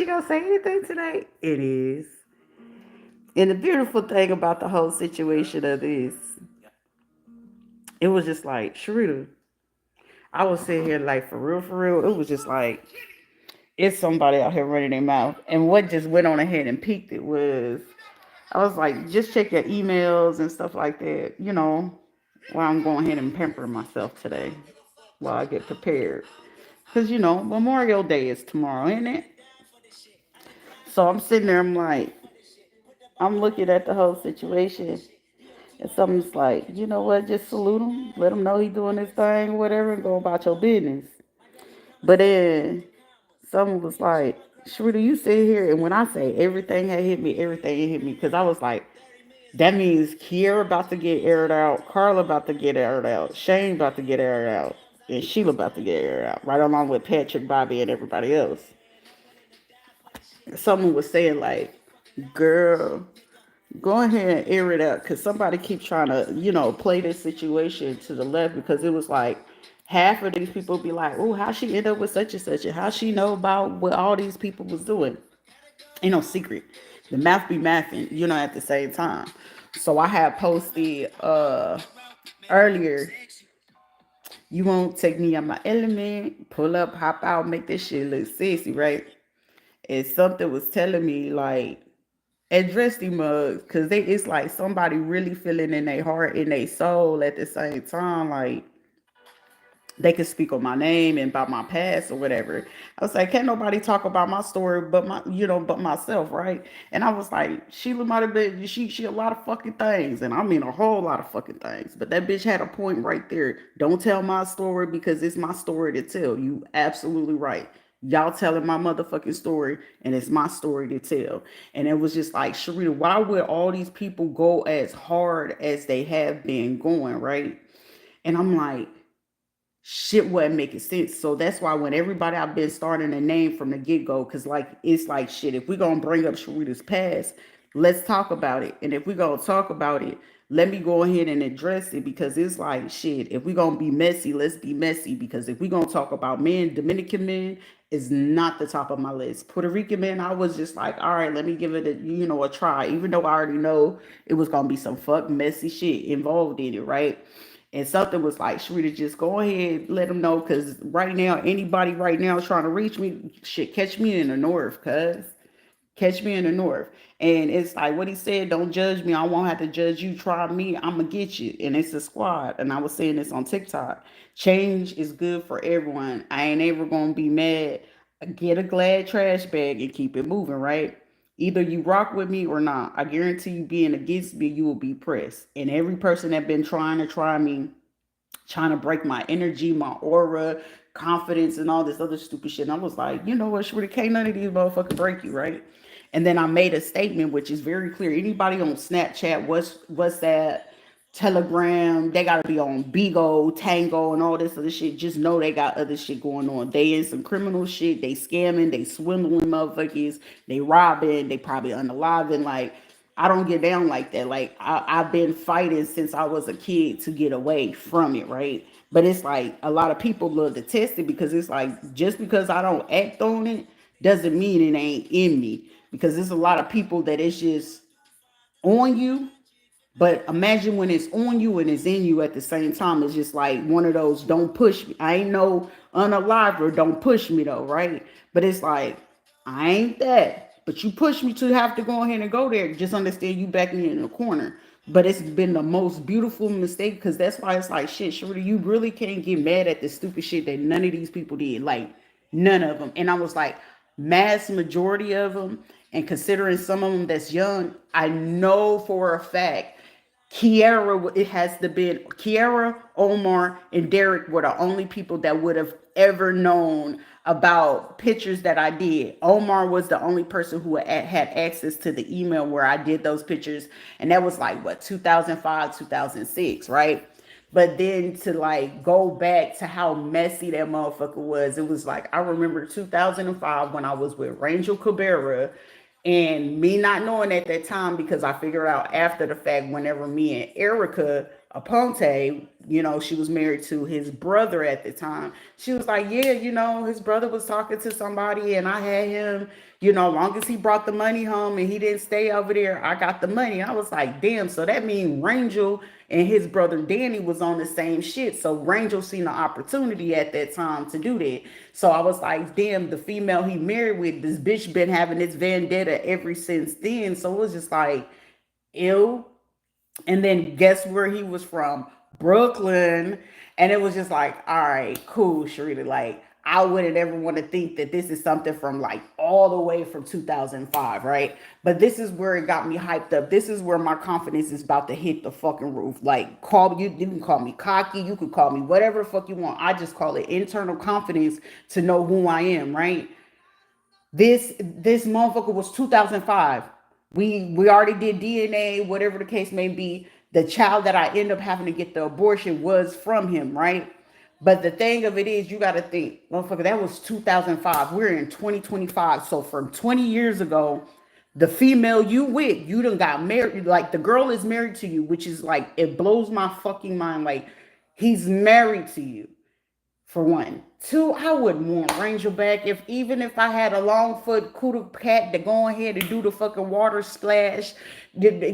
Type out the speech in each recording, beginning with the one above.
she gonna say anything today? It is. And the beautiful thing about the whole situation of this, it was just like, Sharita, I was sitting here like for real. It was just like it's somebody out here running their mouth. And what just went on ahead and peaked it was I was like, just check your emails and stuff like that, while I'm going ahead and pampering myself today while I get prepared. Because, Memorial Day is tomorrow, isn't it? So I'm sitting there, I'm looking at the whole situation. And something's like, you know what, just salute him, let him know he doing his thing, whatever, and go about your business. But then someone was like, Sharita, you sit here, and when I say everything had hit me, because I was like, that means Kiera about to get aired out, Carla about to get aired out, Shane about to get aired out, and Sheila about to get aired out, right along with Patrick, Bobby, and everybody else. Someone was saying like, girl, go ahead and air it out, because somebody keeps trying to, play this situation to the left, because it was like half of these people be like, oh, how she end up with such and such, and how she know about what all these people was doing. Ain't no secret. The math be mathing, at the same time. So I had posted earlier, you won't take me on my element, pull up, hop out, make this shit look sexy, right? And something was telling me like, address these mugs, because it's like somebody really feeling in their heart, in their soul at the same time, like they could speak on my name and about my past or whatever. I was like, can't nobody talk about my story but but myself, right? And I was like, Sheila might have been she a lot of fucking things, and I mean a whole lot of fucking things. But that bitch had a point right there. Don't tell my story because it's my story to tell. You absolutely right. Y'all telling my motherfucking story, and it's my story to tell. And it was just like, Sharita, why would all these people go as hard as they have been going, right? And I'm like, shit wasn't making sense. So that's why when everybody I've been starting a name from the get go, because like it's like shit. If we're gonna bring up Sharita's past, let's talk about it. And if we're gonna talk about it, let me go ahead and address it, because it's like shit. If we're gonna be messy, let's be messy. Because if we're gonna talk about men, Dominican men is not the top of my list. Puerto Rican men, I was just like, all right, let me give it a try, even though I already know it was gonna be some fuck messy shit involved in it, right? And something was like, Sharita, just go ahead, let them know, because right now, anybody right now trying to reach me, shit, catch me in the north, cuz. Catch me in the north. And it's like what he said, don't judge me. I won't have to judge you. Try me. I'm going to get you. And it's a squad. And I was saying this on TikTok. Change is good for everyone. I ain't ever going to be mad. Get a Glad trash bag and keep it moving, right? Either you rock with me or not. I guarantee you being against me, you will be pressed. And every person that been trying to try me, trying to break my energy, my aura, confidence, and all this other stupid shit. And I was like, you know what, Shorty, can't none of these motherfuckers break you, right? And then I made a statement which is very clear. Anybody on Snapchat, WhatsApp, Telegram, they gotta be on Bigo, Tango, and all this other shit. Just know they got other shit going on. They in some criminal shit. They scamming, they swindling motherfuckers, they robbing, they probably unaliving. Like, I don't get down like that. Like I've been fighting since I was a kid to get away from it, right? But it's like a lot of people love to test it, because it's like just because I don't act on it doesn't mean it ain't in me. Because there's a lot of people that it's just on you, but imagine when it's on you and it's in you at the same time. It's just like one of those don't push me. I ain't no unaliver, don't push me though, right? But it's like, I ain't that. But you push me to have to go ahead and go there. Just understand you back me in the corner. But it's been the most beautiful mistake, because that's why it's like, shit, Sharita, you really can't get mad at the stupid shit that none of these people did. Like, none of them. And I was like, mass majority of them, and considering some of them that's young, I know for a fact Kiara, it has to been Kiara, Omar, and Derek were the only people that would have ever known about pictures that I did. Omar was the only person who had access to the email where I did those pictures, and that was like what, 2005, 2006, right? But then to like go back to how messy that motherfucker was, it was like I remember 2005 when I was with Rangel Cabrera, and me not knowing at that time, because I figured out after the fact whenever me and Erica Aponte, she was married to his brother at the time. She was like, yeah, his brother was talking to somebody and I had him, long as he brought the money home and he didn't stay over there, I got the money. I was like, damn, so that means Rangel and his brother Danny was on the same shit. So Rangel seen an opportunity at that time to do that. So I was like, damn, the female he married with, this bitch been having this vendetta ever since then. So it was just like, ew. And then guess where he was from? Brooklyn. And it was just like, all right, cool, Sharita. Like, I wouldn't ever want to think that this is something from like all the way from 2005, right? But this is where it got me hyped up. This is where my confidence is about to hit the fucking roof. Like, you can call me cocky, you can call me whatever the fuck you want. I just call it internal confidence to know who I am, right? This motherfucker was 2005. We already did DNA, whatever the case may be. The child that I end up having to get the abortion was from him, right? But the thing of it is, you got to think, motherfucker, that was 2005. We're in 2025. So from 20 years ago, the female you with, you done got married. Like the girl is married to you, which is like, it blows my fucking mind. Like he's married to you. For one. Two, I wouldn't want Ranger back even if I had a long foot cooter cat to go ahead and do the fucking water splash.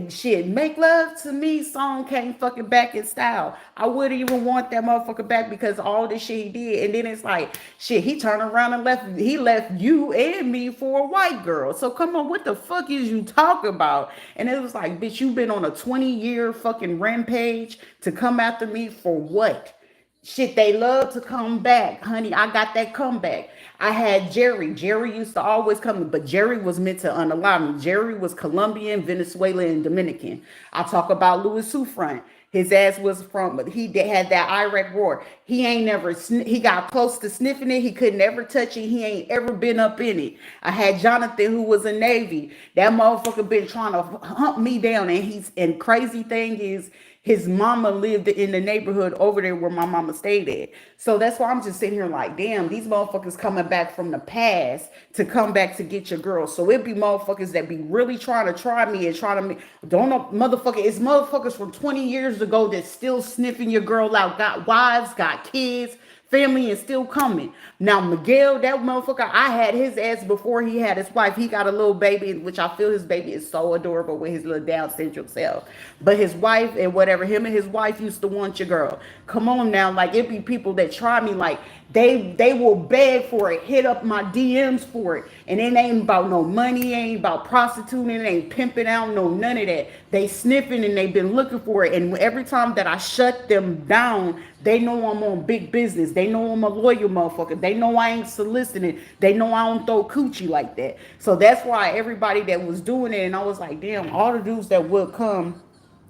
Shit, make love to me song came fucking back in style. I wouldn't even want that motherfucker back because all this shit he did. And then it's like, shit, he turned around and left you and me for a white girl. So come on, what the fuck is you talking about? And it was like, bitch, you've been on a 20-year fucking rampage to come after me for what? Shit, they love to come back, honey. I got that comeback. I had Jerry. Jerry used to always come, but Jerry was meant to unalive me. Jerry was Colombian, Venezuelan, and Dominican. I talk about Louis Souffrant. His ass was from, but he had that Iraq war. He ain't never, he got close to sniffing it. He could never touch it. He ain't ever been up in it. I had Jonathan, who was a Navy. That motherfucker been trying to hump me down. And crazy thing is, his mama lived in the neighborhood over there where my mama stayed at. So that's why I'm just sitting here like, damn, these motherfuckers coming back from the past to come back to get your girl. So it be motherfuckers that be really trying to try me and try to make, don't know, motherfucker, it's motherfuckers from 20 years ago that's still sniffing your girl out, got wives, got kids, family, and still coming. Now, Miguel, that motherfucker, I had his ass before he had his wife. He got a little baby, which I feel his baby is so adorable with his little Down syndrome self. But his wife and whatever, him and his wife used to want your girl. Come on now, like it be people that try me like they will beg for it, hit up my DMs for it. And it ain't about no money, it ain't about prostituting, it ain't pimping out, no none of that. They sniffing and they've been looking for it. And every time that I shut them down, they know I'm on big business. They know I'm a loyal motherfucker. They know I ain't soliciting. They know I don't throw coochie like that. So that's why everybody that was doing it, and I was like, damn, all the dudes that would come,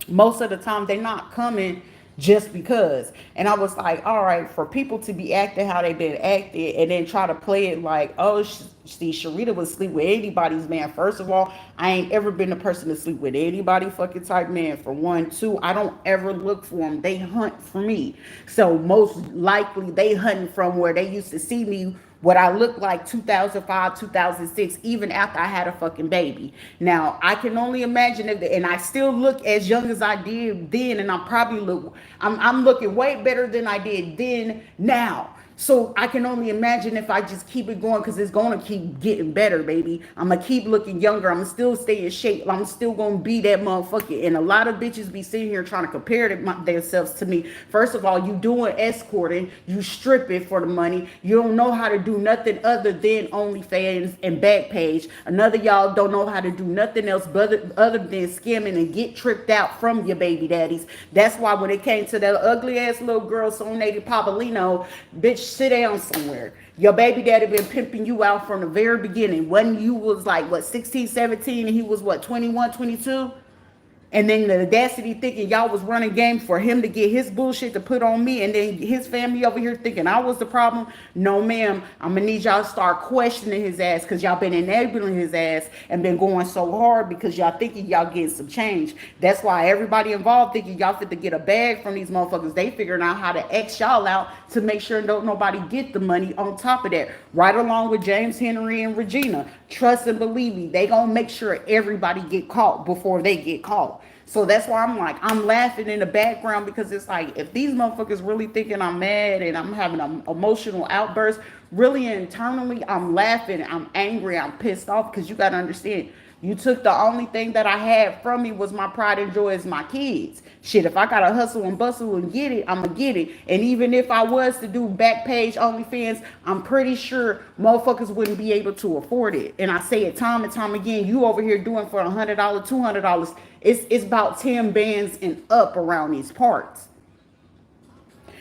most of the time they not coming just because. And I was like, all right, for people to be acting how they been acting and then try to play it like, oh, see, Sharita would sleep with anybody's man. First of all, I ain't ever been a person to sleep with anybody fucking type man, for one. Two, I don't ever look for them. They hunt for me. So most likely they hunting from where they used to see me, what I looked like 2005, 2006, even after I had a fucking baby. Now, I can only imagine if, and I still look as young as I did then, and I'm looking way better than I did then now. So I can only imagine if I just keep it going, because it's going to keep getting better, baby. I'm going to keep looking younger. I'm going to still stay in shape. I'm still going to be that motherfucker. And a lot of bitches be sitting here trying to compare themselves to me. First of all, you doing escorting. You stripping for the money. You don't know how to do nothing other than OnlyFans and Backpage. Another y'all don't know how to do nothing else other than scamming and get tricked out from your baby daddies. That's why when it came to that ugly ass little girl, Sonati Pavolino, bitch, sit down somewhere. Your baby daddy been pimping you out from the very beginning. When you was like, what, 16, 17, and he was, what, 21, 22? And then the audacity thinking y'all was running game for him to get his bullshit to put on me, and then his family over here thinking I was the problem. No, ma'am. I'm going to need y'all to start questioning his ass, because y'all been enabling his ass and been going so hard because y'all thinking y'all getting some change. That's why everybody involved thinking y'all fit to get a bag from these motherfuckers. They figuring out how to X y'all out to make sure don't nobody get the money on top of that. Right along with James Henry and Regina. Trust and believe me, they going to make sure everybody get caught before they get caught. So that's why I'm like, I'm laughing in the background because it's like, if these motherfuckers really thinking I'm mad and I'm having an emotional outburst, really internally, I'm laughing, I'm angry, I'm pissed off because you got to understand. You took the only thing that I had from me was my pride and joy as my kids. Shit, if I gotta hustle and bustle and get it, I'ma get it. And even if I was to do back page OnlyFans, I'm pretty sure motherfuckers wouldn't be able to afford it. And I say it time and time again, you over here doing for $100, $200. It's about 10 bands and up around these parts.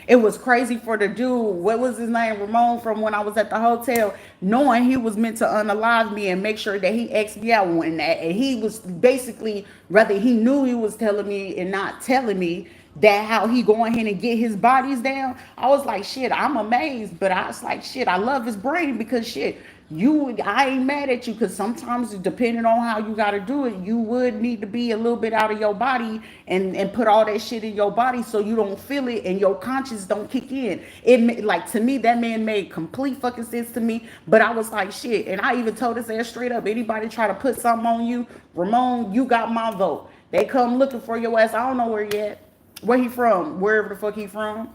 It was crazy for the dude, what was his name, Ramon, from when I was at the hotel, knowing he was meant to unalive me and make sure that he X'd me out when that. And he was basically, rather he knew he was telling me and not telling me that how he go ahead and get his bodies down. I was like, shit, I'm amazed. But I was like, shit, I love his brain because shit, I ain't mad at you because sometimes depending on how you got to do it, you would need to be a little bit out of your body and put all that shit in your body so you don't feel it and your conscience don't kick in. It like, to me, that man made complete fucking sense to me. But I was like, shit, and I even told his ass straight up, anybody try to put something on you, Ramon, you got my vote. They come looking for your ass. I don't know where he at, where he from, wherever the fuck he from.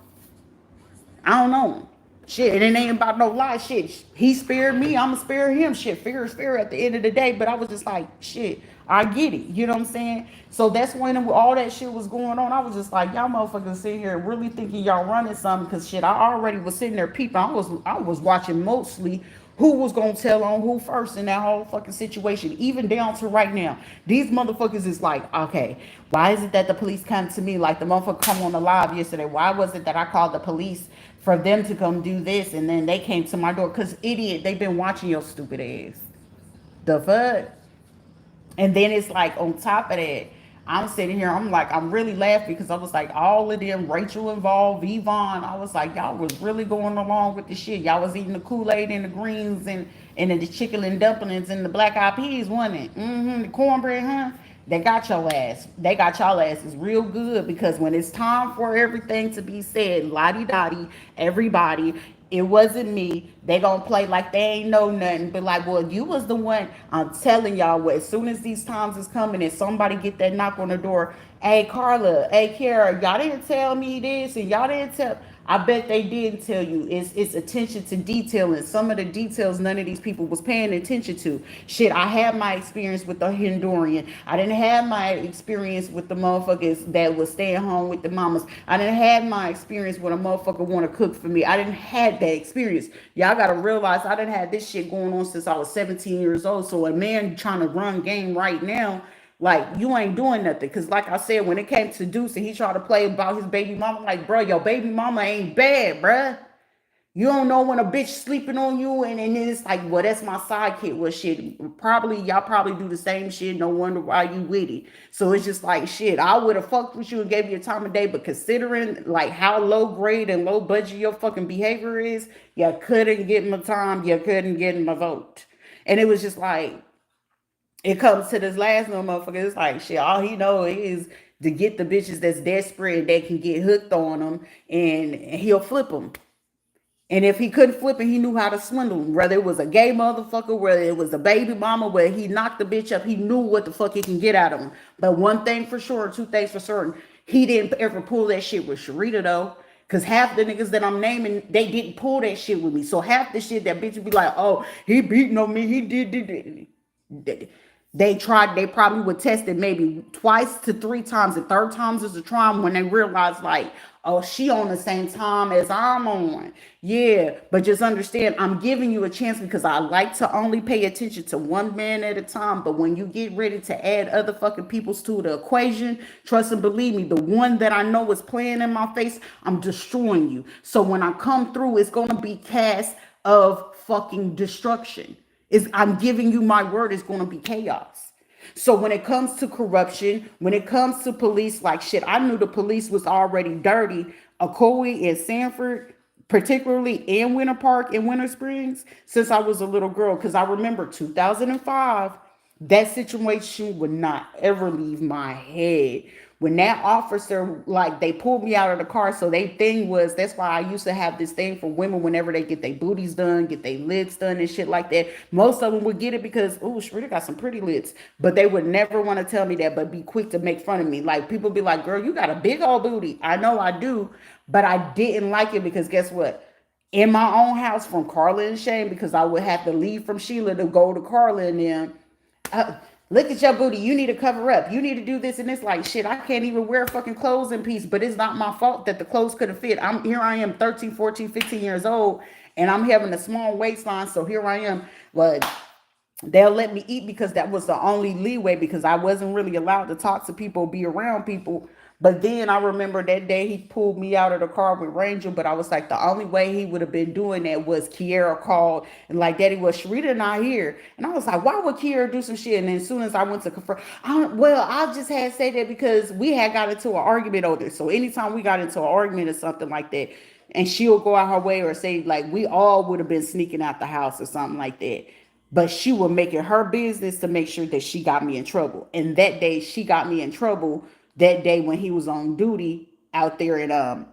I don't know. Shit, and it ain't about no lie. Shit, he spared me. I'ma spare him. Shit, fear is fear at the end of the day. But I was just like, shit, I get it. You know what I'm saying? So that's when all that shit was going on. I was just like, y'all motherfuckers sitting here really thinking y'all running something. Cause shit, I already was sitting there peeping. I was watching mostly who was gonna tell on who first in that whole fucking situation, even down to right now. These motherfuckers is like, okay, why is it that the police come to me like the motherfucker come on the live yesterday? Why was it that I called the police for them to come do this and then they came to my door? Cause idiot, they've been watching your stupid ass. The fuck? And then it's like on top of that, I'm sitting here, I'm like, I'm really laughing because I was like, all of them, Rachel involved, Yvonne, I was like, y'all was really going along with the shit. Y'all was eating the Kool-Aid and the greens and the chicken and dumplings and the black eyed peas, wasn't it? The cornbread, huh? They got your ass. They got y'all asses real good because when it's time for everything to be said, lottie dottie, everybody, it wasn't me. They gonna play like they ain't know nothing, but like, well, you was the one. I'm telling y'all, what, as soon as these times is coming and somebody get that knock on the door, hey Carla, hey Kara, y'all didn't tell me this, and y'all didn't tell. I bet they didn't tell you. It's attention to detail, and some of the details none of these people was paying attention to. Shit, I had my experience with the Honduran. I didn't have my experience with the motherfuckers that was staying home with the mamas. I didn't have my experience when a motherfucker want to cook for me. I didn't have that experience. Y'all gotta realize I didn't have this shit going on since I was 17 years old. So a man trying to run game right now, like, you ain't doing nothing. Cause like I said, when it came to Deuce and he tried to play about his baby mama, like, bro, your baby mama ain't bad, bruh. You don't know when a bitch sleeping on you, and then it's like, well, that's my sidekick. Well, shit, probably y'all probably do the same shit. No wonder why you with it. So it's just like, shit, I would have fucked with you and gave you a time of day, but considering like how low grade and low budget your fucking behavior is, you couldn't get my time, you couldn't get my vote. And it was just like, it comes to this last no motherfucker. It's like, shit, all he know is to get the bitches that's desperate and they can get hooked on them, and he'll flip them. And if he couldn't flip it, he knew how to swindle him. Whether it was a gay motherfucker, whether it was a baby mama, where he knocked the bitch up, he knew what the fuck he can get out of him. But one thing for sure, two things for certain, he didn't ever pull that shit with Rita though. Cause half the niggas that I'm naming, they didn't pull that shit with me. So half the shit that bitch would be like, oh, he beating on me, he did. They tried, they probably would test it maybe twice to three times. The third times is a charm when they realize like, oh, she on the same time as I'm on. Yeah, but just understand, I'm giving you a chance because I like to only pay attention to one man at a time. But when you get ready to add other fucking peoples to the equation, trust and believe me, the one that I know is playing in my face, I'm destroying you. So when I come through, it's gonna be cast of fucking destruction. I'm giving you my word, it's going to be chaos. So when it comes to corruption, when it comes to police, like shit, I knew the police was already dirty. Ocoee and Sanford, particularly in Winter Park and Winter Springs, since I was a little girl. Because I remember 2005, That situation would not ever leave my head. When that officer, like, they pulled me out of the car, so they thing was, that's why I used to have this thing for women whenever they get their booties done, get their lids done and shit like that. Most of them would get it because, oh, Shrita got some pretty lids, but they would never want to tell me that, but be quick to make fun of me. Like, people be like, girl, you got a big old booty. I know I do, but I didn't like it because guess what? In my own house from Carla and Shane, because I would have to leave from Sheila to go to Carla and them, look at your booty. You need to cover up. You need to do this and this. Like, shit, I can't even wear fucking clothes in peace, but it's not my fault that the clothes couldn't fit. I am 13, 14, 15 years old, and I'm having a small waistline. So here I am. Well, they'll let me eat because that was the only leeway because I wasn't really allowed to talk to people, be around people. But then I remember that day he pulled me out of the car with Ranger, but I was like, the only way he would have been doing that was Kiera called and like, Daddy, was Sharita not here? And I was like, why would Kiera do some shit? And then as soon as I went to confirm, I just had to say that because we had got into an argument over this. So anytime we got into an argument or something like that, and she'll go out her way or say like we all would have been sneaking out the house or something like that, but she would make it her business to make sure that she got me in trouble. And that day she got me in trouble that day when he was on duty out there at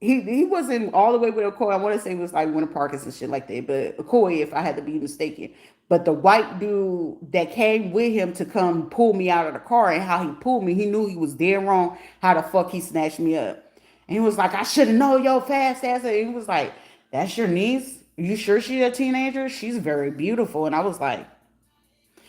he wasn't all the way with Okoye. I want to say it was like Winter Parkers and shit like that, but Okoye, if I had to be mistaken. But the white dude that came with him to come pull me out of the car and how he pulled me, he knew he was dead wrong. How the fuck he snatched me up? And he was like, I should have known your fast ass. And he was like, that's your niece? You sure she's a teenager? She's very beautiful. And I was like,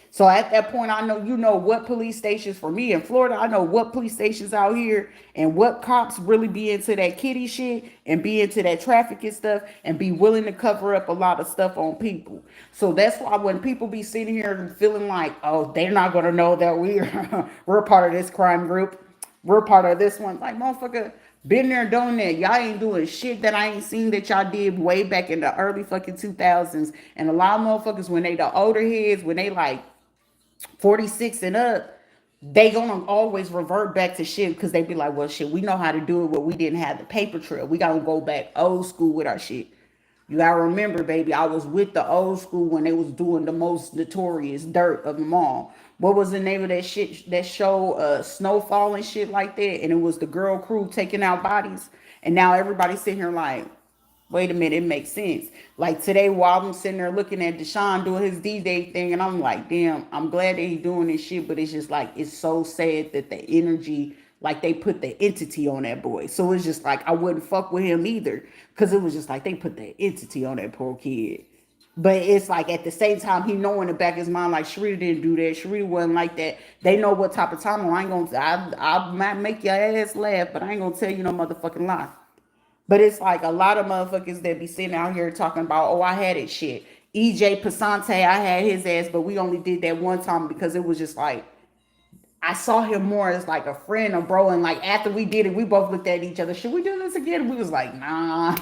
so at that point, I know you know what police stations for me in Florida. I know what police stations out here and what cops really be into that kitty shit and be into that trafficking stuff and be willing to cover up a lot of stuff on people. So that's why when people be sitting here feeling like, oh, they're not gonna know that we're part of this crime group, we're part of this one, like motherfucker. Been there, done that. Y'all ain't doing shit that I ain't seen that y'all did way back in the early fucking 2000s. And a lot of motherfuckers, when they the older heads, when they like 46 and up, they gonna always revert back to shit because they be like, well, shit, we know how to do it, but we didn't have the paper trail. We gotta go back old school with our shit. You gotta remember, baby, I was with the old school when they was doing the most notorious dirt of them all. What was the name of that shit, that show, Snowfall and shit like that? And it was the girl crew taking out bodies. And now everybody's sitting here like, wait a minute, it makes sense. Like today, while I'm sitting there looking at Deshaun doing his DJ thing, and I'm like, damn, I'm glad that he's doing this shit, but it's just like, it's so sad that the energy, like they put the entity on that boy. So it's just like, I wouldn't fuck with him either, because it was just like, they put the entity on that poor kid. But it's like at the same time, he know in the back of his mind, like Sharita didn't do that. Sharita wasn't like that. They know what type of time. I ain't gonna, I might make your ass laugh, but I ain't gonna tell you no motherfucking lie. But it's like a lot of motherfuckers that be sitting out here talking about, oh, I had it shit. EJ Pasante, I had his ass, but we only did that one time because it was just like, I saw him more as like a friend or bro. And like after we did it, we both looked at each other. Should we do this again? And we was like, nah,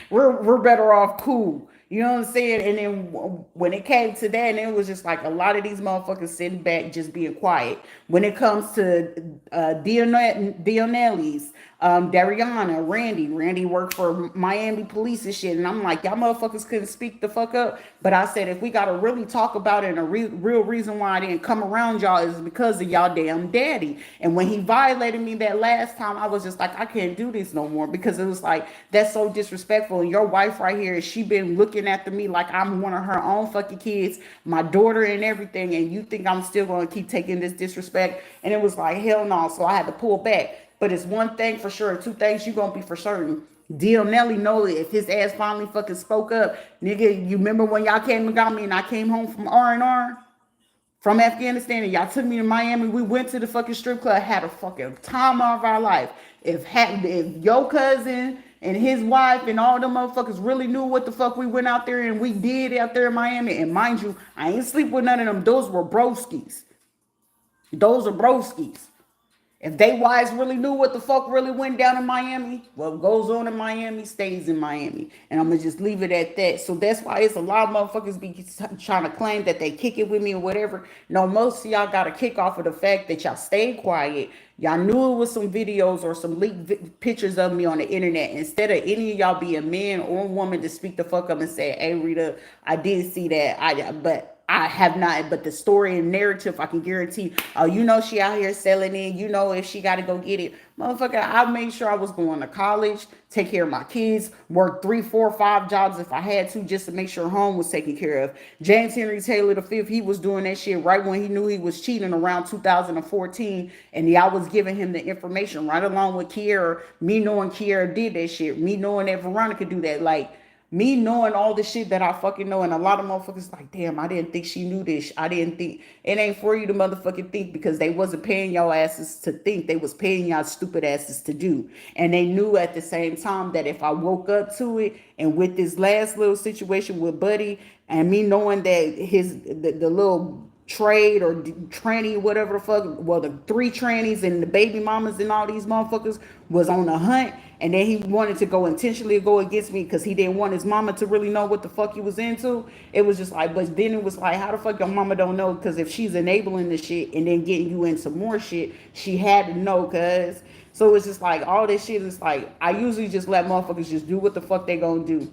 we're better off cool. You know what I'm saying? And then when it came to that, and it was just like a lot of these motherfuckers sitting back, just being quiet. When it comes to Dionelli's, Dariana, Randy worked for Miami police and shit. And I'm like, y'all motherfuckers couldn't speak the fuck up. But I said, if we got to really talk about it, and a real reason why I didn't come around y'all is because of y'all damn daddy. And when he violated me that last time, I was just like, I can't do this no more, because it was like, that's so disrespectful. And your wife right here, she been looking after me like I'm one of her own fucking kids, my daughter and everything. And you think I'm still going to keep taking this disrespect? And it was like, hell no. So I had to pull back. But it's one thing for sure, two things you gonna be for certain. Dio Nelly know if his ass finally fucking spoke up, nigga. You remember when y'all came and got me, and I came home from R&R from Afghanistan, and y'all took me to Miami. We went to the fucking strip club, had a fucking time of our life. If your cousin and his wife and all them motherfuckers really knew what the fuck we went out there and we did out there in Miami, and mind you, I ain't sleep with none of them. Those were broskies. Those are broskies. If they wives really knew what the fuck really went down in Miami, what goes on in Miami stays in Miami. And I'm going to just leave it at that. So that's why it's a lot of motherfuckers be trying to claim that they kick it with me or whatever. No, most of y'all got to kick off of the fact that y'all stayed quiet. Y'all knew it was some videos or some leaked pictures of me on the internet. Instead of any of y'all being man or woman to speak the fuck up and say, hey, Rita, I did see that. But I have not, but the story and narrative, I can guarantee. Oh, you know, she out here selling it. You know, if she got to go get it, motherfucker. I made sure I was going to college, take care of my kids, work 3, 4, 5 jobs if I had to, just to make sure home was taken care of. James Henry Taylor the fifth, he was doing that shit right when he knew he was cheating around 2014, and y'all was giving him the information right along with Kiera. Me knowing Kiera did that shit, me knowing that Veronica do that, like me knowing all the shit that I fucking know, and a lot of motherfuckers like, damn, I didn't think she knew this. I didn't think it ain't for you to motherfucking think, because they wasn't paying y'all asses to think. They was paying y'all stupid asses to do. And they knew at the same time that if I woke up to it, and with this last little situation with Buddy, and me knowing that the little trade or tranny, whatever the fuck, well, the 3 trannies and the baby mamas and all these motherfuckers was on the hunt, and then he wanted to go intentionally go against me because he didn't want his mama to really know what the fuck he was into. It was just like, but then it was like, how the fuck your mama don't know? Because if she's enabling the shit and then getting you into more shit, she had to know, cuz. So it's just like all this shit is like, I usually just let motherfuckers just do what the fuck they gonna do,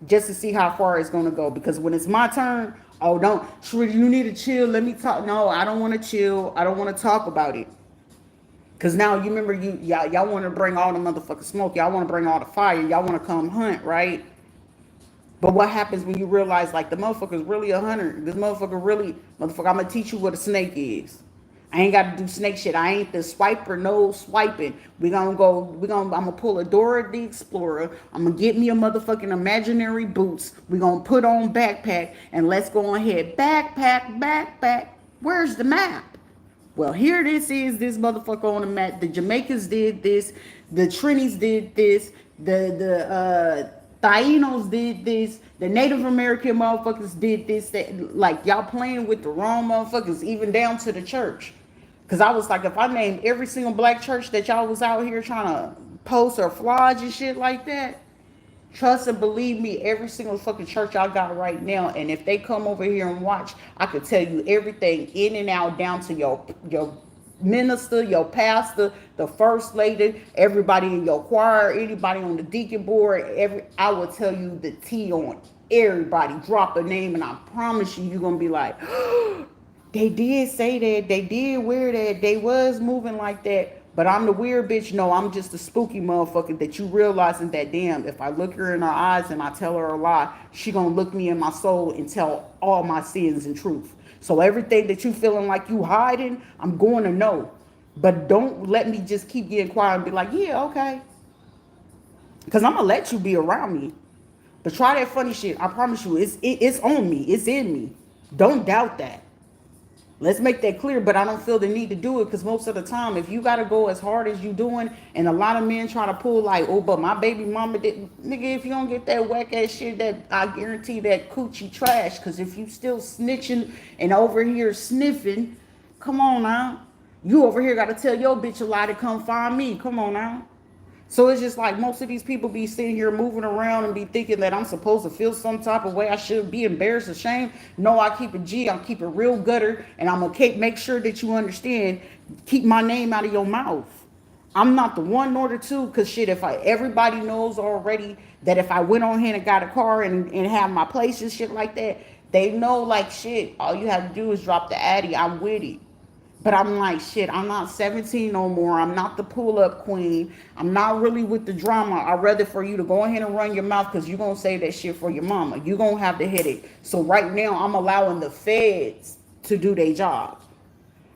just to see how far it's gonna go. Because when it's my turn, oh, don't, Shreddy, you need to chill. Let me talk. No, I don't want to chill. I don't want to talk about it. Cause now you remember, y'all want to bring all the motherfucking smoke. Y'all want to bring all the fire. Y'all want to come hunt, right? But what happens when you realize like the motherfucker's really a hunter? This motherfucker really, motherfucker, I'm gonna teach you what a snake is. I ain't got to do snake shit. I ain't the swiper, no swiping. I'm gonna pull a Dora the Explorer. I'm gonna get me a motherfucking imaginary boots. We gonna put on backpack and let's go ahead. Backpack, backpack. Where's the map? Well, here this is, this motherfucker on the map. The Jamaicans did this. The Trinis did this. The Tainos did this. The Native American motherfuckers did this. That, like, y'all playing with the wrong motherfuckers, even down to the church. Because I was like, if I named every single black church that y'all was out here trying to post or flodge and shit like that, trust and believe me, every single fucking church I got right now, and if they come over here and watch, I could tell you everything in and out, down to your minister, your pastor, the first lady, everybody in your choir, anybody on the deacon board, I will tell you the tea on everybody. Drop a name, and I promise you're gonna be like, they did say that, they did wear that, they was moving like that. But I'm the weird bitch. No, I'm just the spooky motherfucker that you realizing that, damn, if I look her in her eyes and I tell her a lie, she gonna look me in my soul and tell all my sins and truth. So everything that you feeling like you hiding, I'm going to know. But don't let me just keep getting quiet and be like, yeah, okay. Because I'm gonna let you be around me. But try that funny shit. I promise you, it's on me. It's in me. Don't doubt that. Let's make that clear, but I don't feel the need to do it, because most of the time, if you got to go as hard as you doing, and a lot of men try to pull like, oh, but my baby mama didn't. Nigga, if you don't get that whack ass shit, that I guarantee that coochie trash, because if you still snitching and over here sniffing, come on now. You over here got to tell your bitch a lie to come find me. Come on now. So it's just like most of these people be sitting here moving around and be thinking that I'm supposed to feel some type of way. I should be embarrassed, ashamed. No, I keep it G. I keep it real gutter. And I'm going to make sure that you understand, keep my name out of your mouth. I'm not the one nor the two, because shit, everybody knows already that if I went on here and got a car and have my place and shit like that, they know like shit, all you have to do is drop the addy. I'm with it. But I'm like, shit, I'm not 17 no more. I'm not the pull-up queen. I'm not really with the drama. I'd rather for you to go ahead and run your mouth, because you're going to say that shit for your mama. You're going to have the headache. So right now, I'm allowing the feds to do their job.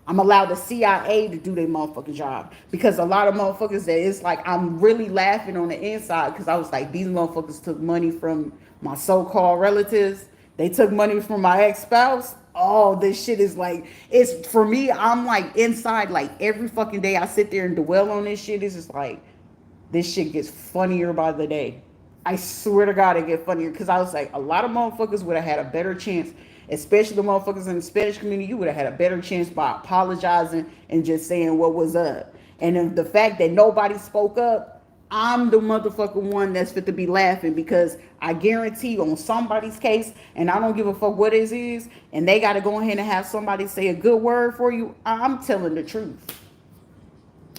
I'm allowed the CIA to do their motherfucking job. Because a lot of motherfuckers that it's like, I'm really laughing on the inside, because I was like, these motherfuckers took money from my so-called relatives. They took money from my ex-spouse. Oh, this shit is like, it's for me, I'm like inside, like every fucking day I sit there and dwell on this shit. It's just like, this shit gets funnier by the day. I swear to God, it get funnier, because I was like, a lot of motherfuckers would have had a better chance, especially the motherfuckers in the Spanish community. You would have had a better chance by apologizing and just saying what was up. And then the fact that nobody spoke up, I'm the motherfucking one that's fit to be laughing, because I guarantee on somebody's case, and I don't give a fuck what it is, and they got to go ahead and have somebody say a good word for you, I'm telling the truth.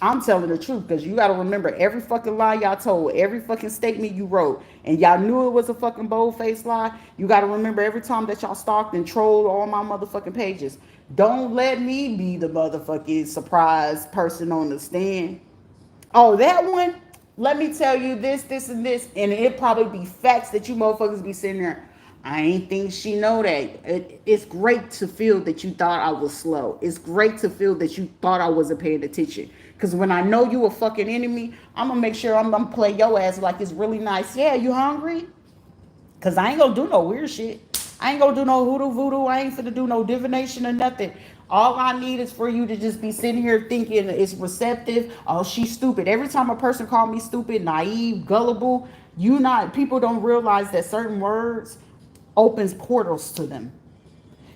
I'm telling the truth because you got to remember every fucking lie y'all told, every fucking statement you wrote, and y'all knew it was a fucking bold faced lie. You got to remember every time that y'all stalked and trolled all my motherfucking pages. Don't let me be the motherfucking surprise person on the stand. Oh, that one. Let me tell you this, this, and this, and it probably be facts that you motherfuckers be sitting there. I ain't think she know that. It's great to feel that you thought I was slow. It's great to feel that you thought I wasn't paying attention. Cause when I know you a fucking enemy, I'm gonna make sure I'm gonna play your ass like it's really nice. Yeah, you hungry? Cause I ain't gonna do no weird shit. I ain't gonna do no hoodoo voodoo. I ain't finna do no divination or nothing. All I need is for you to just be sitting here thinking it's receptive. Oh, she's stupid. Every time a person call me stupid, naive, gullible, you not people don't realize that certain words opens portals to them.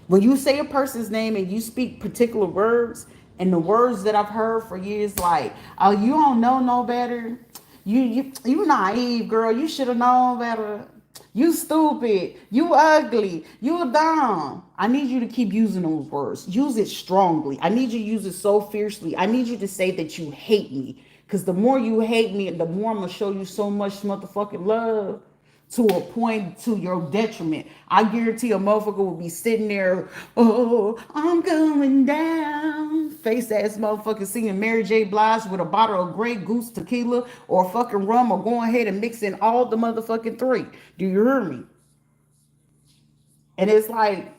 When you say a person's name and you speak particular words, and the words that I've heard for years, like, oh, you don't know no better. You naive, girl. You should have known better. You stupid. You ugly. You dumb. I need you to keep using those words. Use it strongly. I need you to use it so fiercely. I need you to say that you hate me. Because the more you hate me, the more I'm going to show you so much motherfucking love to a point to your detriment. I guarantee a motherfucker will be sitting there, oh, I'm going down. Face ass motherfucker singing Mary J. Blige with a bottle of Grey Goose tequila or fucking rum or going ahead and mixing all the motherfucking three. Do you hear me? And it's like,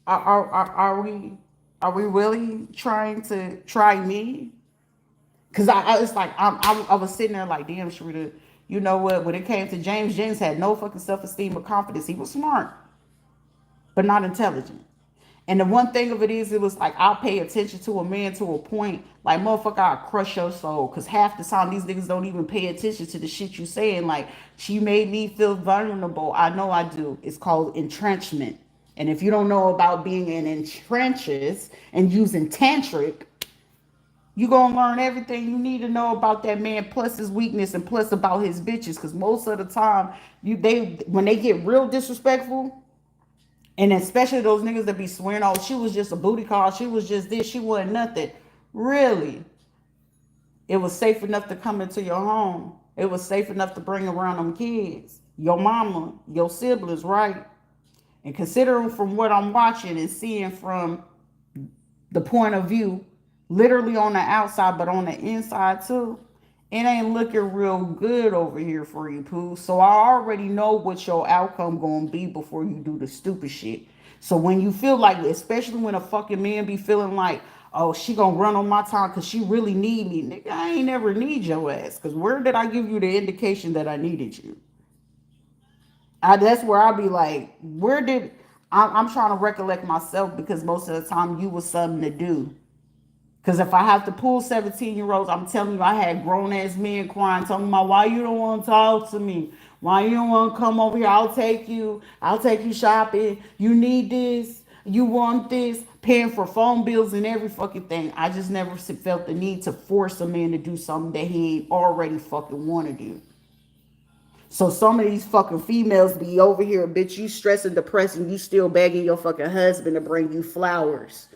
are we really trying to try me? Cause it's like I was sitting there like, damn, Sharita, you know what? When it came to James had no fucking self esteem or confidence. He was smart, but not intelligent. And the one thing of it is, it was like I'll pay attention to a man to a point, like motherfucker, I'll crush your soul. Cause half the time these niggas don't even pay attention to the shit you saying. Like she made me feel vulnerable. I know I do. It's called entrenchment. And if you don't know about being in trenches and using tantric, you gonna learn everything you need to know about that man, plus his weakness and plus about his bitches. Cause most of the time, they when they get real disrespectful, and especially those niggas that be swearing, oh, she was just a booty call, she was just this, she wasn't nothing. Really, it was safe enough to come into your home. It was safe enough to bring around them kids, your mama, your siblings, right? And considering from what I'm watching and seeing from the point of view, literally on the outside, but on the inside too, it ain't looking real good over here for you, Pooh. So I already know what your outcome gonna be before you do the stupid shit. So when you feel like, especially when a fucking man be feeling like, oh, she gonna run on my time because she really need me, nigga, I ain't never need your ass. Cause where did I give you the indication that I needed you? That's where I'll be like, where did I'm trying to recollect myself because most of the time you was something to do. Because if I have to pull 17-year-olds, I'm telling you, I had grown ass men crying, talking about why you don't want to talk to me, why you don't want to come over here. I'll take you shopping. You need this, you want this, paying for phone bills and every fucking thing. I just never felt the need to force a man to do something that he ain't already fucking want to do. So some of these fucking females be over here, bitch, you stressed and depressed and you still begging your fucking husband to bring you flowers.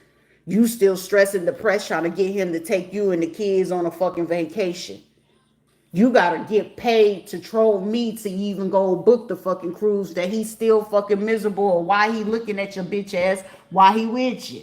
You still stressing depressed trying to get him to take you and the kids on a fucking vacation. You gotta get paid to troll me to even go book the fucking cruise that he's still fucking miserable or why he looking at your bitch ass while he with you.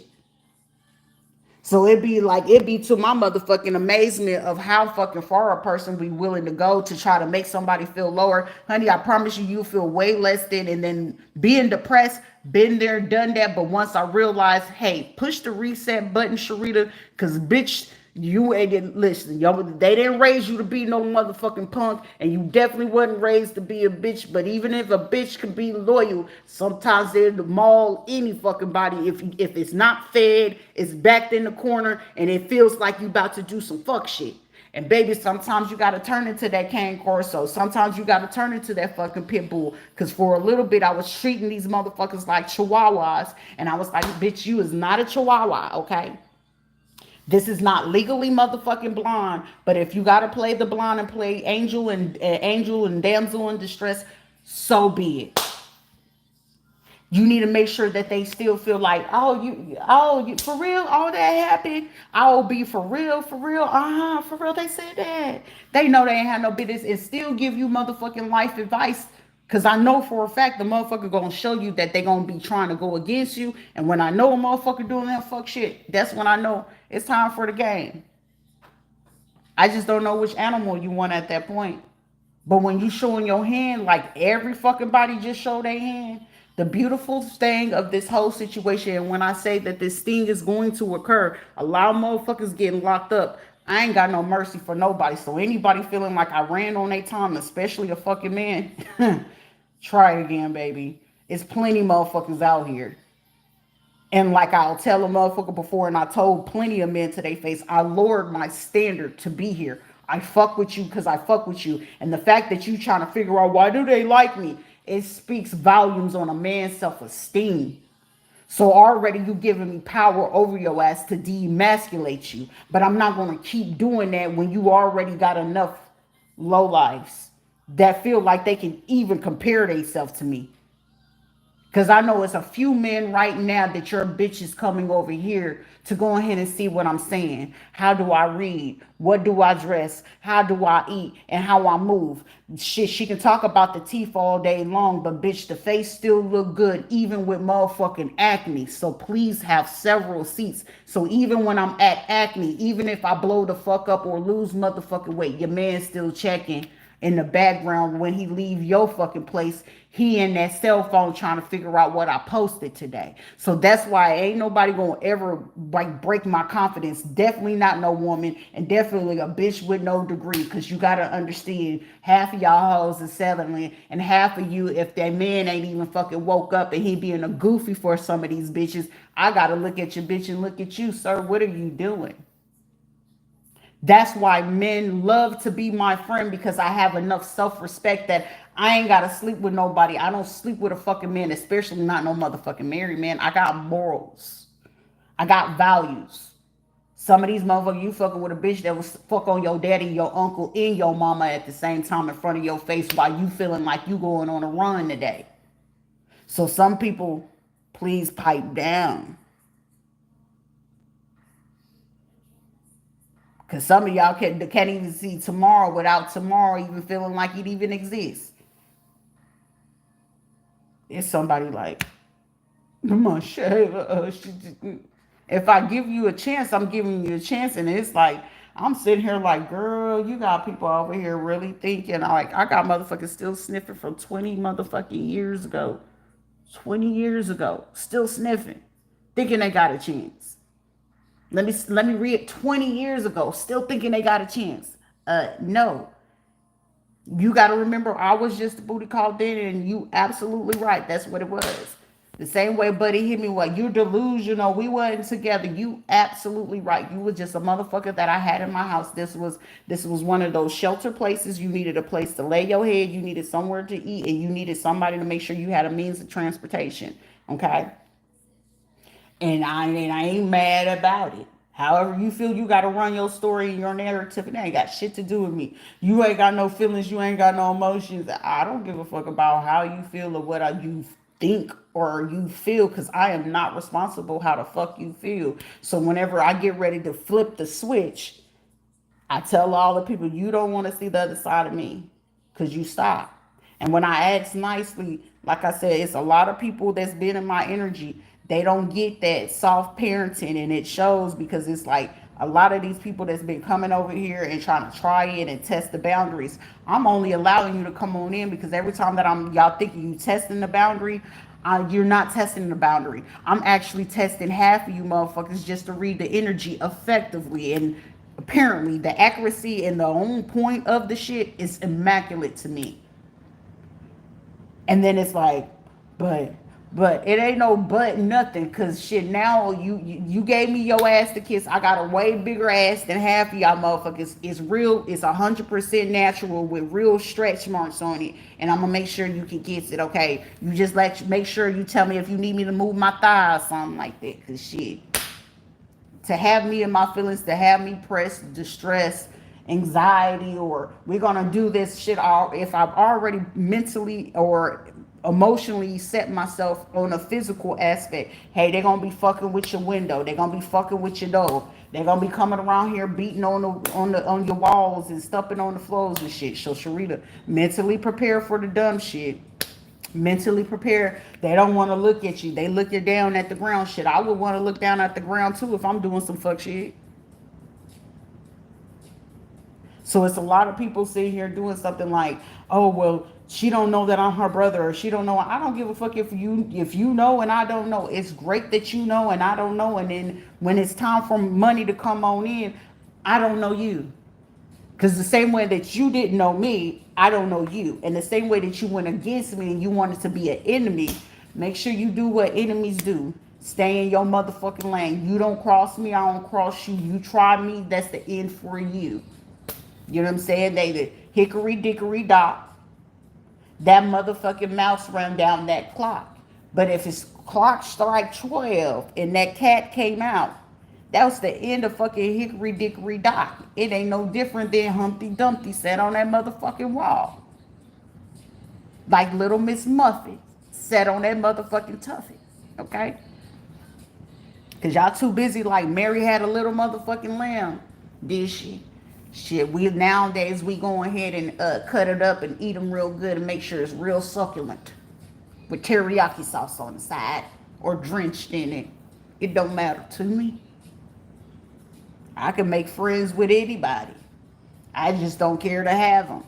So it be to my motherfucking amazement of how fucking far a person be willing to go to try to make somebody feel lower. Honey, I promise you, you'll feel way less than. And then being depressed, been there, done that. But once I realized, hey, push the reset button, Sharita, because bitch, you ain't listen, yo. They didn't raise you to be no motherfucking punk, and you definitely wasn't raised to be a bitch. But even if a bitch can be loyal, sometimes they're the maul any fucking body. If it's not fed, it's backed in the corner, and it feels like you about to do some fuck shit. And baby, sometimes you gotta turn into that cane corso. Sometimes you gotta turn into that fucking pit bull. Cause for a little bit, I was treating these motherfuckers like chihuahuas, and I was like, bitch, you is not a chihuahua, okay? This is not legally motherfucking blonde, but if you gotta play the blonde and play angel and damsel in distress, so be it. You need to make sure that they still feel like, oh, you for real, all that happened. I'll be for real, for real. They said that. They know they ain't have no business and still give you motherfucking life advice. Cause I know for a fact the motherfucker gonna show you that they gonna be trying to go against you. And when I know a motherfucker doing that fuck shit, that's when I know it's time for the game. I just don't know which animal you want at that point. But when you showing your hand, like every fucking body just show their hand, the beautiful thing of this whole situation, and when I say that this thing is going to occur, a lot of motherfuckers getting locked up. I ain't got no mercy for nobody. So anybody feeling like I ran on their time, especially a fucking man, try it again, baby. It's plenty motherfuckers out here. And like I'll tell a motherfucker before, and I told plenty of men to their face, I lowered my standard to be here. I fuck with you because I fuck with you. And the fact that you trying to figure out why do they like me, it speaks volumes on a man's self-esteem. So already you giving me power over your ass to demasculate you. But I'm not going to keep doing that when you already got enough lowlifes that feel like they can even compare themselves to me. Because I know it's a few men right now that your bitch is coming over here to go ahead and see what I'm saying. How do I read? What do I dress? How do I eat? And how I move? Shit, she can talk about the teeth all day long, but bitch, the face still look good even with motherfucking acne. So please have several seats. So even when I'm at acne, even if I blow the fuck up or lose motherfucking weight, your man still checking in the background when he leave your fucking place. He in that cell phone trying to figure out what I posted today. So that's why ain't nobody gonna ever like break my confidence. Definitely not no woman, and definitely a bitch with no degree. Because you gotta understand, half of y'all hoes is settling, and half of you, if that man ain't even fucking woke up and he being a goofy for some of these bitches, I gotta look at your bitch and look at you, sir. What are you doing? That's why men love to be my friend, because I have enough self-respect that I ain't gotta sleep with nobody. I don't sleep with a fucking man, especially not no motherfucking married man. I got morals. I got values. Some of these motherfuckers, you fucking with a bitch that was fuck on your daddy, your uncle, and your mama at the same time in front of your face while you feeling like you going on a run today. So some people, please pipe down. Because some of y'all can't even see tomorrow without tomorrow even feeling like it even exists. It's somebody like, if I give you a chance, I'm giving you a chance. And it's like, I'm sitting here like, girl, you got people over here really thinking. Like, I got motherfuckers still sniffing from 20 motherfucking years ago. 20 years ago. Still sniffing. Thinking they got a chance. Let me read 20 years ago, still thinking they got a chance. No. You got to remember, I was just a booty call then, and you absolutely right. That's what it was. The same way Buddy hit me, like, you're delusional. We wasn't together. You absolutely right. You was just a motherfucker that I had in my house. This was one of those shelter places. You needed a place to lay your head. You needed somewhere to eat, and you needed somebody to make sure you had a means of transportation. Okay. And I ain't mad about it. However you feel, you got to run your story and your narrative. It ain't got shit to do with me. You ain't got no feelings. You ain't got no emotions. I don't give a fuck about how you feel or what you think or you feel, because I am not responsible how the fuck you feel. So whenever I get ready to flip the switch, I tell all the people, you don't want to see the other side of me because you stop. And when I ask nicely, like I said, it's a lot of people that's been in my energy. They don't get that soft parenting, and it shows, because it's like a lot of these people that's been coming over here and trying to try it and test the boundaries. I'm only allowing you to come on in because every time that y'all thinking you testing the boundary, you're not testing the boundary. I'm actually testing half of you motherfuckers just to read the energy effectively. And apparently the accuracy and the own point of the shit is immaculate to me. And then it's like, but it ain't no but nothing, because shit, now you gave me your ass to kiss. I got a way bigger ass than half of y'all motherfuckers. It's real. It's 100% natural with real stretch marks on it, and I'm gonna make sure you can kiss it. Okay, you just make sure you tell me if you need me to move my thigh or something like that, because shit, to have me in my feelings, to have me pressed, distress, anxiety, or we're gonna do this shit all if I'm already mentally or emotionally set myself on a physical aspect. Hey, they're gonna be fucking with your window. They're gonna be fucking with your door. They're gonna be coming around here beating on your walls and stumping on the floors and shit. So Sharita, mentally prepare for the dumb shit. Mentally prepare. They don't want to look at you. They looking down at the ground shit. I would want to look down at the ground too if I'm doing some fuck shit. So it's a lot of people sitting here doing something like, oh well, she don't know that I'm her brother, or she don't know. I don't give a fuck if you know and I don't know. It's great that you know and I don't know. And then when it's time for money to come on in, I don't know you. Because the same way that you didn't know me, I don't know you. And the same way that you went against me and you wanted to be an enemy, make sure you do what enemies do. Stay in your motherfucking lane. You don't cross me, I don't cross you. You try me, that's the end for you. You know what I'm saying? They the hickory dickory dock. That motherfucking mouse ran down that clock. But if his clock strike 12 and that cat came out, that was the end of fucking hickory dickory dock. It ain't no different than Humpty Dumpty sat on that motherfucking wall. Like little Miss Muffet sat on that motherfucking tuffet. Okay? Cause y'all too busy like Mary had a little motherfucking lamb. Did she? Shit, we nowadays we go ahead and cut it up and eat them real good and make sure it's real succulent with teriyaki sauce on the side or drenched in it. It don't matter to me. I can make friends with anybody. I just don't care to have them.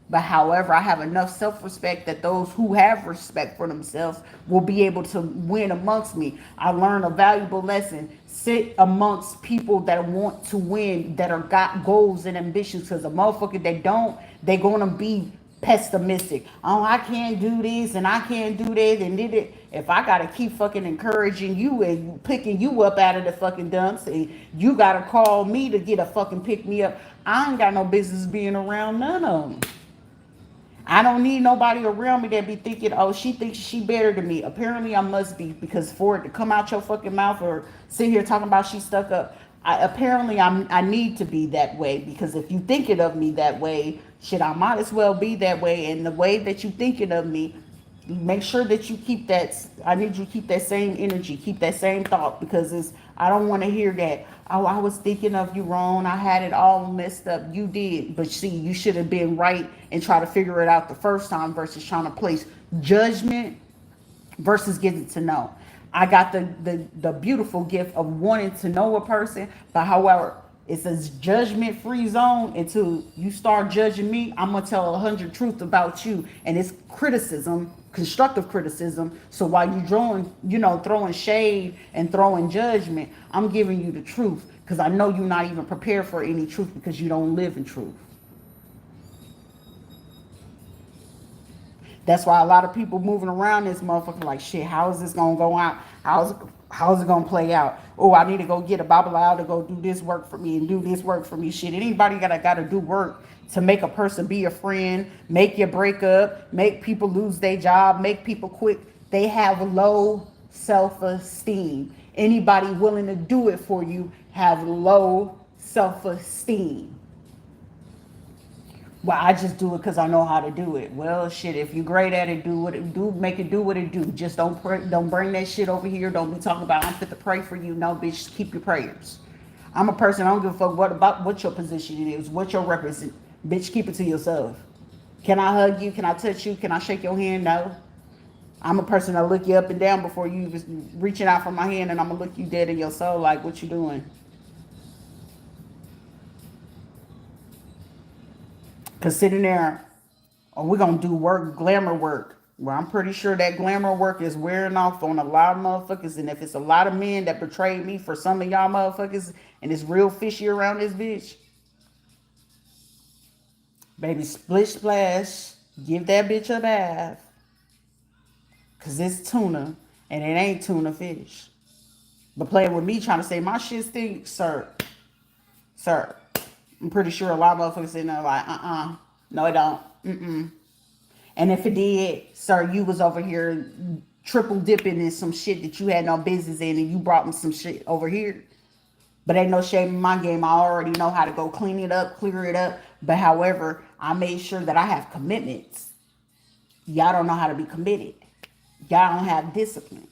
But however, I have enough self-respect that those who have respect for themselves will be able to win amongst me. I learned a valuable lesson. Sit amongst people that want to win, that are got goals and ambitions. Because the motherfucker that don't, they're gonna be pessimistic. Oh, I can't do this and I can't do that and did it. If I gotta keep fucking encouraging you and picking you up out of the fucking dumps, and you gotta call me to get a fucking pick me up, I ain't got no business being around none of them. I don't need nobody around me that be thinking, oh, she thinks she better than me. Apparently, I must be, because for it to come out your fucking mouth or sit here talking about she stuck up, I need to be that way, because if you thinking of me that way, shit, I might as well be that way. And the way that you thinking of me, make sure that you keep that. I need you to keep that same energy, keep that same thought, because I don't want to hear that, oh, I was thinking of you wrong, I had it all messed up. You did, but see, you should have been right and try to figure it out the first time versus trying to place judgment versus getting to know. I got the beautiful gift of wanting to know a person, but however, it's a judgment free zone until you start judging me. I'm gonna tell 100 truths about you, and it's criticism, constructive criticism. So while you throwing shade and throwing judgment, I'm giving you the truth, because I know you're not even prepared for any truth because you don't live in truth. That's why a lot of people moving around this motherfucker like, shit, how is this gonna go out? How's it gonna play out? Oh, I need to go get a Bible out to go do this work for me and do this work for me. Shit, anybody gotta do work to make a person be a friend, make you break up, make people lose their job, make people quit. They have low self-esteem. Anybody willing to do it for you have low self-esteem. Well, I just do it because I know how to do it. Well, shit, if you're great at it, do what it do. Make it do what it do. Just don't bring that shit over here. Don't be talking about I'm fit to pray for you. No, bitch, keep your prayers. I'm a person. I don't give a fuck what your position is, what your represent. Bitch, keep it to yourself. Can I hug you? Can I touch you? Can I shake your hand? No. I'm a person that look you up and down before you even reaching out for my hand, and I'm gonna look you dead in your soul like, what you doing? Cause sitting there, oh, we're gonna do work, glamour work. Well, I'm pretty sure that glamour work is wearing off on a lot of motherfuckers. And if it's a lot of men that betrayed me for some of y'all motherfuckers, and it's real fishy around this bitch, baby, split splash, give that bitch a bath. Cause it's tuna, and it ain't tuna fish. But playing with me trying to say my shit stinks, sir. I'm pretty sure a lot of motherfuckers sitting there like, no, it don't. And if it did, sir, you was over here triple dipping in some shit that you had no business in, and you brought me some shit over here. But ain't no shame in my game. I already know how to go clean it up, clear it up. But however, I made sure that I have commitments. Y'all don't know how to be committed. Y'all don't have discipline.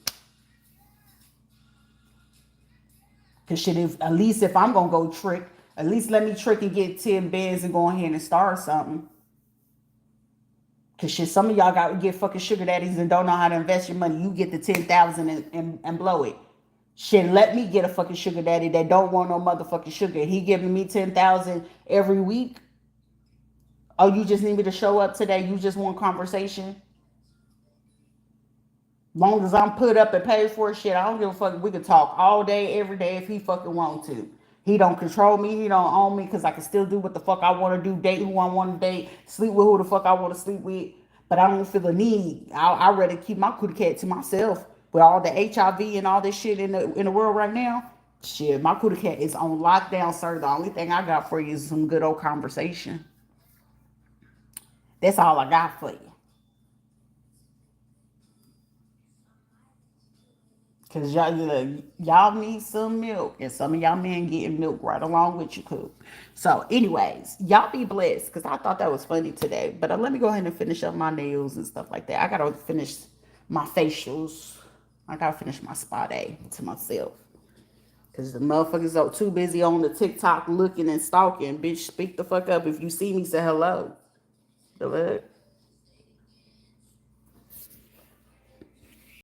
Cause shit, if at least if I'm gonna go trick, at least let me trick and get 10 beds and go ahead and start something. Cause shit, some of y'all got to get fucking sugar daddies and don't know how to invest your money. You get the 10,000 and blow it. Shit, let me get a fucking sugar daddy that don't want no motherfucking sugar. He giving me 10,000 every week. Oh, you just need me to show up today? You just want conversation? Long as I'm put up and paid for shit, I don't give a fuck. We can talk all day, every day if he fucking want to. He don't control me. He don't own me because I can still do what the fuck I want to do, date who I want to date, sleep with who the fuck I want to sleep with. But I don't feel the need. I'd rather keep my cootie cat to myself. With all the HIV and all this shit in the world right now, shit, my cootie cat is on lockdown, sir. The only thing I got for you is some good old conversation. That's all I got for you. Cause y'all need some milk, and some of y'all men getting milk right along with you, cool. So, anyways, y'all be blessed. Cause I thought that was funny today. But let me go ahead and finish up my nails and stuff like that. I gotta finish my facials. I gotta finish my spa day to myself. Cause the motherfuckers are too busy on the TikTok looking and stalking. Bitch, speak the fuck up. If you see me, say hello. The fuck?